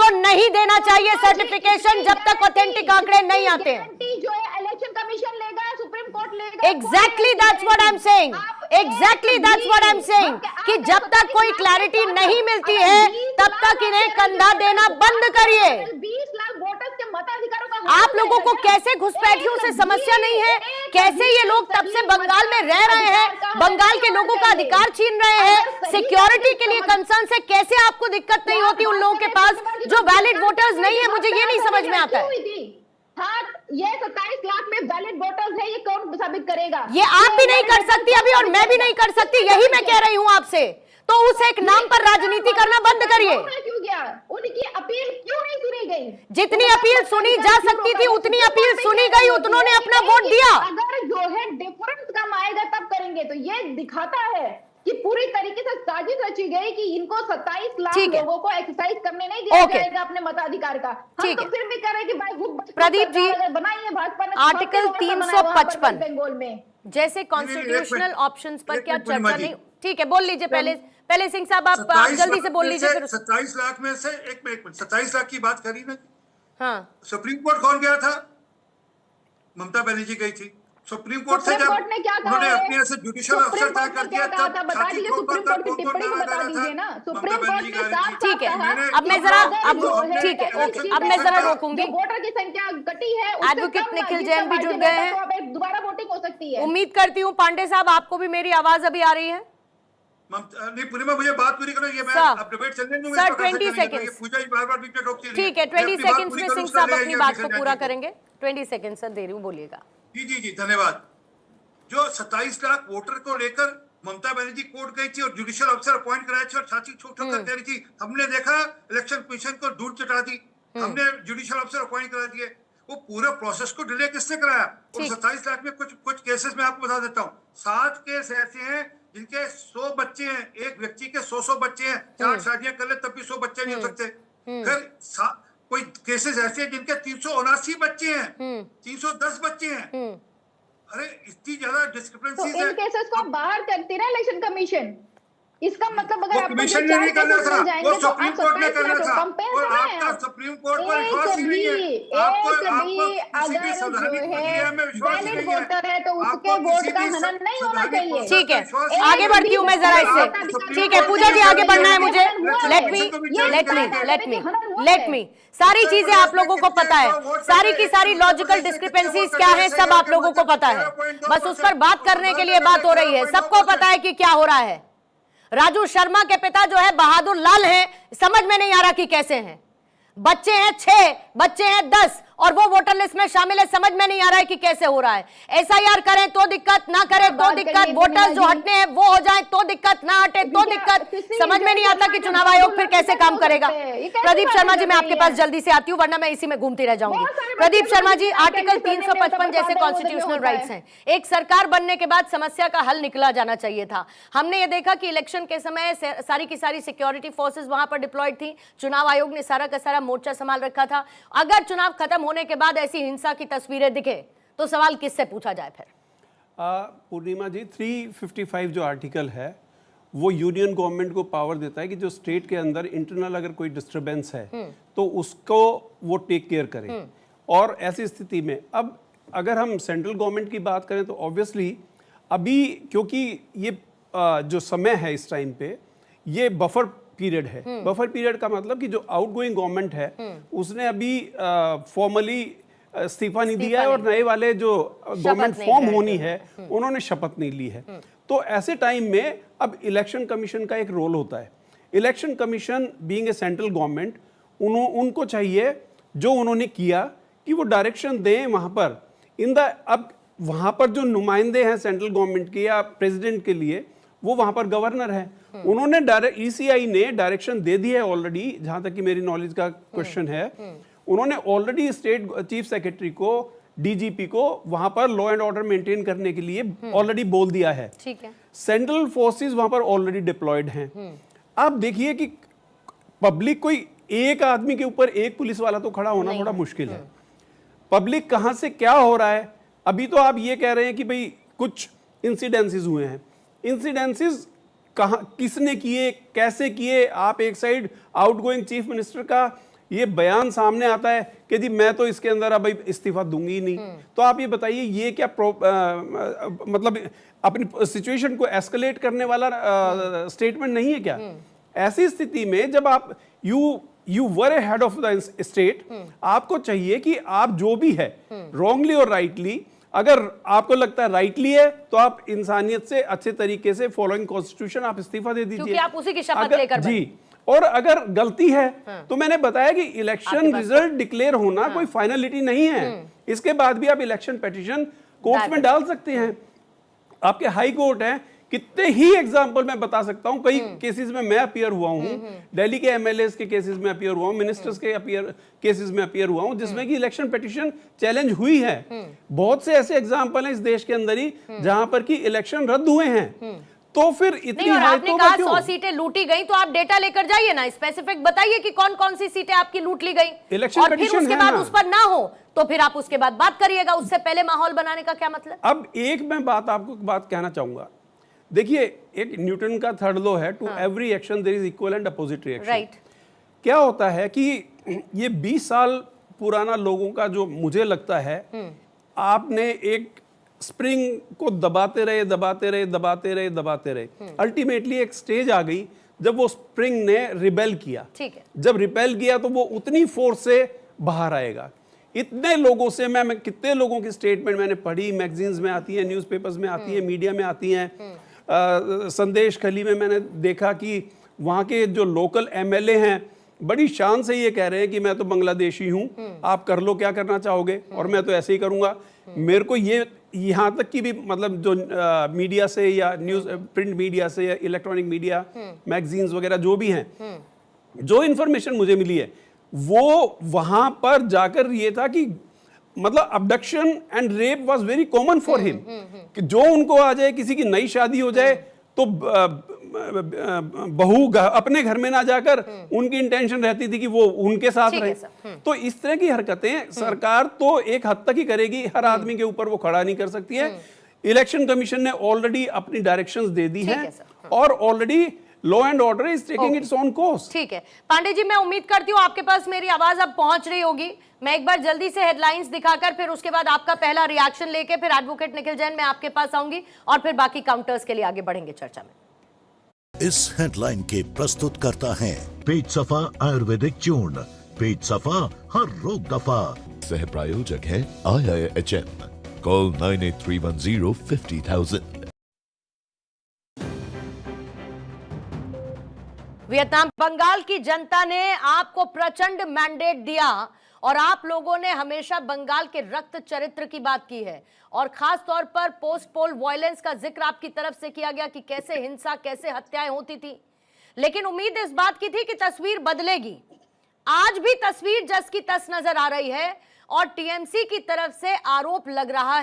को नहीं देना चाहिए सर्टिफिकेशन जब तक ऑथेंटिक आंकड़े नहीं आते हैं। जो है इलेक्शन कमीशन लेगा, सुप्रीम कोर्ट लेगा। Exactly that's what I am saying, exactly that's what I am saying कि जब तक कोई क्लैरिटी नहीं मिलती है तब तक इन्हें कंधा देना बंद करिए। 20 लाख वोटर्स के मताधिकारों का आप लोगों को कैसे घुसपैठियों से समस्या नहीं है? कैसे ये लोग तब से बंगाल में रह रहे हैं, बंगाल के लोगों का अधिकार छीन रहे हैं, सिक्योरिटी के लिए कंसर्न से कैसे आपको दिक्कत नहीं होती उन लोगों के पास जो वैलिड वोटर्स नहीं है? मुझे ये नहीं समझ में आता है। हाँ, ये 27 लाख में वैलिड वोटर्स है, ये कौन साबित करेगा? ये आप भी नहीं कर सकती अभी और मैं भी नहीं कर सकती, यही मैं कह रही हूं आपसे। तो उस एक नाम पर राजनीति करना बंद करिए। क्यों गया? उनकी अपील क्यों नहीं सुनी गई? जितनी अपील सुनी जा सकती थी उतनी अपील सुनी गई, उन्होंने अपना वोट दिया। अगर जो है डिफरेंस कम आएगा तब करेंगे, तो ये दिखाता है कि पूरी तरीके से साजिश रची गई कि इनको 27 लाख लोगों को एक्सरसाइज करने नहीं दिया जाएगा अपने मताधिकार का। हम तो फिर भी कह रहे हैं कि भाई प्रदीप जी, बनाइए भाजपा ने आर्टिकल 355 बंगाल में जैसे कॉन्स्टिट्यूशनल ऑप्शंस पर क्या चर्चा नहीं? ठीक है, बोल लीजिए पहले सिंह साहब, आप जल्दी से बोल लीजिए। 27 लाख में से एक मिनट 27 लाख की बात करी ना। हाँ, सुप्रीम कोर्ट कौन गया था? ममता बनर्जी गई थी। सुप्रीम कोर्ट से जब उन्होंने अपने ऐसे जुडिशियल अफसर तय कर दिया तब छाती ठोक कर कौन नारा दे रहा था? ममता बनर्जी कह रही थी। ठीक है, अब मैं जरा ठीक है, ओके, अब मैं जरा रोकूंगी। वोटर की संख्या घटी है, एडवोकेट निखिल जैन भी जुड़ गए हैं, दोबारा वोटिंग हो सकती है। उम्मीद करती हूँ पांडे साहब आपको भी मेरी आवाज अभी आ रही है। नहीं, पूर्णिमा मुझे बात पूरी करो, ये मैं अब डिबेट चलने दूंगा। सर 20 सेकंड्स, पूजा बार-बार बीच में रोकती है। ठीक है, 20 सेकंड्स में सिंह साहब अपनी बात को पूरा करेंगे। 20 सेकंड सर दे रही हूँ, बोलिएगा। जी धन्यवाद। जो 27 लाख वोटर को लेकर ममता बनर्जी कोर्ट गई थी और जुडिशियल अफसर अपॉइंट कराए थे और छाती ठोक कर कह रही थी, हमने देखा इलेक्शन कमीशन को धूल चटा दी, हमने जुडिशियल अफसर अपॉइंट करा दिए। वो पूरे प्रोसेस को डिले किसने कराया? और 27 लाख में कुछ केसेस में आपको बता देता हूँ। 7 केस ऐसे हैं जिनके 100 बच्चे हैं, एक व्यक्ति के 100 बच्चे हैं, 4 शादियां कर ले तब भी 100 बच्चे नहीं हो सकते। फिर कोई केसेस ऐसे हैं जिनके 379 बच्चे हैं, 310 बच्चे हैं। अरे इतनी ज्यादा डिस्क्रिपेंसीज है। इन केसेस को बाहर करती ना इलेक्शन कमीशन। इसका मतलब अगर आपको कमीशन ने नहीं करना था, वो सुप्रीम कोर्ट ने करना था और आपका सुप्रीम कोर्ट पर विश्वास ही नहीं है। आपको किसी भी संवैधानिक प्रक्रिया में विश्वास ही नहीं है, तो उसके वोट का हनन नहीं होना चाहिए। ठीक है, आगे बढ़ती हूँ मैं जरा इससे। ठीक है पूजा जी, आगे बढ़ना है मुझे। लेट मी सारी चीजें आप लोगों को पता है, सारी की सारी लॉजिकल डिस्क्रिपेंसीज क्या है सब आप लोगों को पता है, बस उस पर बात करने के लिए बात हो रही है। सबको पता है कि क्या हो रहा है। राजू शर्मा के पिता जो है बहादुर लाल हैं, समझ में नहीं आ रहा कि कैसे हैं। बच्चे हैं 6, बच्चे हैं 10 और वो वोटर लिस्ट में शामिल है, समझ में नहीं आ रहा है कि कैसे हो रहा है। एसआईआर करें तो दिक्कत, ना करें तो दिक्कत, वोटर्स जो हटने हैं वो हो जाए तो दिक्कत, ना हटे तो दिक्कत। समझ में नहीं आता कि चुनाव आयोग फिर कैसे काम करेगा। प्रदीप शर्मा जी, मैं आपके पास जल्दी से आती हूँ वरना मैं इसी में घूमती रह जाऊंगी। प्रदीप शर्मा जी, आर्टिकल 355 जैसे कॉन्स्टिट्यूशनल राइट्स हैं, एक सरकार बनने के बाद समस्या का हल निकला जाना चाहिए था। हमने ये देखा कि इलेक्शन के समय सारी की सारी सिक्योरिटी फोर्सेस वहां पर डिप्लॉयड थी, चुनाव आयोग ने सारा का सारा मोर्चा संभाल रखा था। अगर चुनाव खत्म होने के बाद ऐसी हिंसा की तस्वीरें दिखे तो सवाल किससे पूछा जाए फिर? पूर्णिमा जी, 355 जो आर्टिकल है वो यूनियन गवर्नमेंट को पावर देता है कि जो स्टेट के अंदर इंटरनल अगर कोई डिस्टरबेंस है तो उसको वो टेक केयर करे। और ऐसी स्थिति में अब अगर हम सेंट्रल गवर्नमेंट की बात करें तो ऑब्वियसली अभी क्योंकि ये जो समय है इस टाइम पे ये बफर पीरियड है। बफर पीरियड का मतलब कि जो आउटगोइंग गवर्नमेंट है उसने अभी फॉर्मली इस्तीफा नहीं दिया है और नए वाले जो गवर्नमेंट फॉर्म होनी है उन्होंने शपथ नहीं ली है। तो ऐसे टाइम में अब इलेक्शन कमीशन का एक रोल होता है। Election commission being a central government, उनको चाहिए जो उन्होंने किया कि वो डायरेक्शन दें वहां पर अब वहां पर जो नुमाइंदे हैं सेंट्रल गवर्नमेंट के या प्रेसिडेंट के लिए वो वहां पर गवर्नर है। उन्होंने ईसीआई ने डायरेक्शन दे दी है ऑलरेडी, जहां तक कि मेरी नॉलेज का क्वेश्चन है। उन्होंने ऑलरेडी स्टेट चीफ सेक्रेटरी को, डीजीपी को वहां पर लॉ एंड ऑर्डर मेंटेन करने के लिए ऑलरेडी बोल दिया है। ठीक है, सेंट्रल फोर्सेस वहां पर ऑलरेडी डिप्लॉयड हैं। आप देखिए कि पब्लिक, कोई एक आदमी के ऊपर एक पुलिस वाला तो खड़ा होना थोड़ा मुश्किल है। पब्लिक कहां से क्या हो रहा है, अभी तो आप ये कह रहे हैं कि भाई कुछ इंसिडेंसेस हुए हैं। इंसिडेंसेस कहां, किसने किए, कैसे किए? आप एक साइड आउटगोइंग चीफ मिनिस्टर का ये बयान सामने आता है कि जी मैं तो इसके अंदर अब इस्तीफा दूंगी ही नहीं, तो आप ये बताइए ये क्या मतलब अपनी सिचुएशन को एस्केलेट करने वाला स्टेटमेंट नहीं है क्या? ऐसी स्थिति में जब आप you were A head of the state, आपको चाहिए कि आप जो भी है रॉन्गली और राइटली, अगर आपको लगता है राइटली है तो आप इंसानियत से अच्छे तरीके से फॉलोइंग कॉन्स्टिट्यूशन आप इस्तीफा दे दीजिए, क्योंकि आप उसी की शपथ लेकर जी। और अगर गलती है तो मैंने बताया कि इलेक्शन रिजल्ट डिक्लेयर होना कोई फाइनलिटी नहीं है, इसके बाद भी आप इलेक्शन पिटीशन कोर्ट में डाल सकते हैं। आपके हाई कोर्ट है, कितने ही एग्जाम्पल मैं बता सकता हूं, कई केसेस में मैं अपीयर हुआ हूं, दिल्ली के एमएलएस के केसेस में अपीयर हुआ हूं, मिनिस्टर्स के केसेस में अपीयर हुआ हूं, जिसमें कि इलेक्शन पिटीशन चैलेंज हुई है। बहुत से ऐसे एग्जाम्पल हैं इस देश के अंदर ही जहां पर कि इलेक्शन रद्द हुए हैं। तो फिर इतनी आपने कहा 100 सीटें लूटी गई, तो आप डेटा लेकर जाइए ना, स्पेसिफिक बताइए कि कौन कौन सी सीटें आपकी लूट ली गई, इलेक्शन और फिर उसके बाद उस पर ना हो तो फिर आप उसके बाद बात करिएगा। उससे पहले माहौल बनाने का क्या मतलब? अब एक मैं आपको बात कहना चाहूंगा, देखिए एक न्यूटन का थर्ड लॉ है, to every action there is equal and opposite reaction. Right. क्या होता है कि ये 20 साल पुराना लोगों का जो मुझे लगता है, आपने एक स्प्रिंग को दबाते रहे, अल्टीमेटली एक स्टेज आ गई जब वो स्प्रिंग ने रिबेल किया। ठीक है। जब रिपेल किया तो वो उतनी फोर्स से बाहर आएगा। इतने लोगों से मैं कितने लोगों की स्टेटमेंट मैंने पढ़ी, मैगजीन्स में आती है, न्यूज़पेपर्स में आती है, मीडिया में आती हैं, संदेश खली में मैंने देखा कि वहाँ के जो लोकल एमएलए हैं बड़ी शान से ये कह रहे हैं कि मैं तो बांग्लादेशी हूँ, आप कर लो क्या करना चाहोगे और मैं तो ऐसे ही करूँगा। मेरे को ये यहाँ तक कि भी मतलब जो मीडिया से या न्यूज़ प्रिंट मीडिया से या इलेक्ट्रॉनिक मीडिया मैगजीन्स वगैरह जो भी हैं, जो इन्फॉर्मेशन मुझे मिली है वो वहाँ पर जाकर ये था कि मतलब abduction and rape was very common for him, कि जो उनको आ जाए, किसी की नई शादी हो जाए तो बहू अपने घर में ना जाकर उनकी इंटेंशन रहती थी कि वो उनके साथ रहे। तो इस तरह की हरकतें सरकार तो एक हद तक ही करेगी, हर आदमी के ऊपर वो खड़ा नहीं कर सकती है। इलेक्शन कमीशन ने ऑलरेडी अपनी डायरेक्शंस दे दी हैं और already law and order is taking its own course. ठीक है पांडे जी, मैं उम्मीद करती हूँ आपके पास मेरी आवाज अब पहुंच रही होगी। मैं एक बार जल्दी से हेडलाइंस दिखाकर फिर उसके बाद आपका पहला रिएक्शन लेके फिर एडवोकेट निखिल जैन मैं आपके पास आऊंगी और फिर बाकी काउंटर्स के लिए आगे बढ़ेंगे चर्चा में। इस हेडलाइन के प्रस्तुत करता है पेट सफा आयुर्वेदिक चूर्ण, पेट सफा हर रोग दफा। सह प्रायोजक है IIHM। कॉल 9831050000। वियतनाम बंगाल की जनता ने आपको प्रचंड मैंडेट दिया और आप लोगों ने हमेशा बंगाल के रक्त चरित्र की बात की है और खास तौर पर पोस्ट पोल वायलेंस का जिक्र आपकी तरफ से किया गया कि कैसे हिंसा, कैसे हत्याएं होती थी। लेकिन उम्मीद इस बात की थी कि तस्वीर बदलेगी। आज भी तस्वीर जस की तस नजर आ रही है और टीएमसी की तरफ से आरोप लग रहा